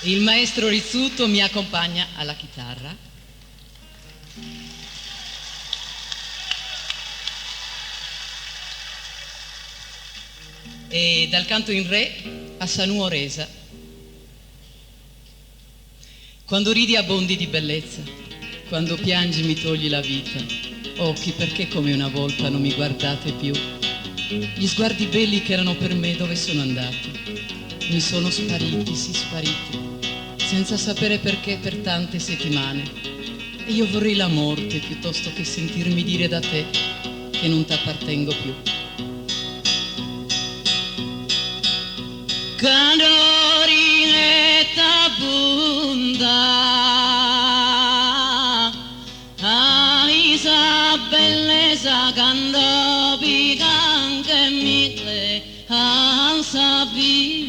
Il maestro Rizzuto mi accompagna alla chitarra. E dal canto in re a Sanù Oresa. Quando ridi abbondi di bellezza, quando piangi mi togli la vita. Occhi, perché come una volta non mi guardate più? Gli sguardi belli che erano per me dove sono andati? Mi sono spariti, sì spariti, senza sapere perché per tante settimane. E io vorrei la morte piuttosto che sentirmi dire da te che non t'appartengo più. Candorinetta bunda, Isa bellezza cando picante mille ansa vida.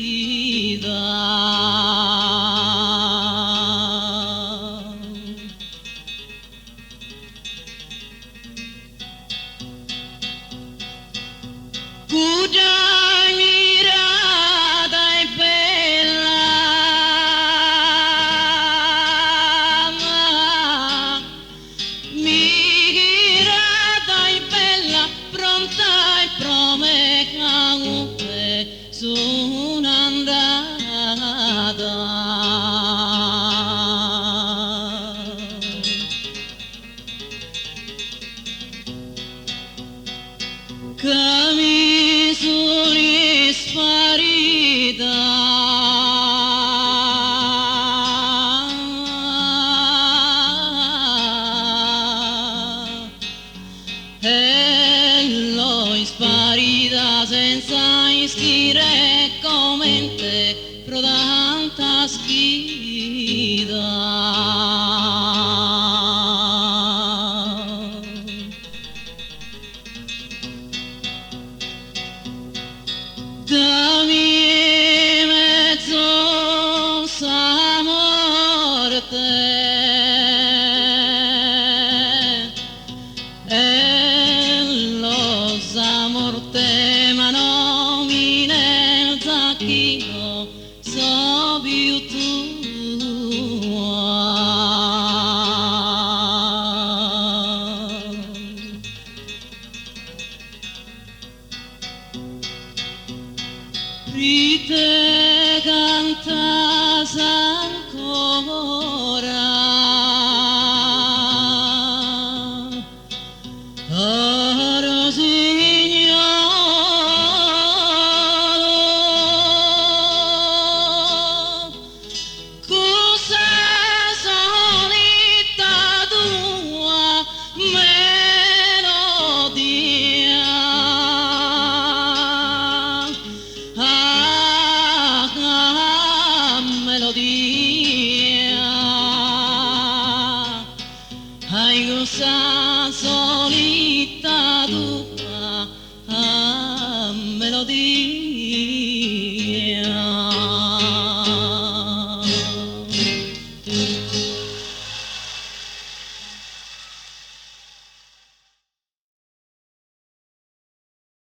Kami sono sparita, e l'ho sparita senza ischire commente pro tanta sfida. Dammi mezzo sa morte e lo sa morte ma non mi nel zacchino so più tua. Rite cantas ancora, Rosignolo, cosa solita tua melodia. Melodia, ai cosa solita tu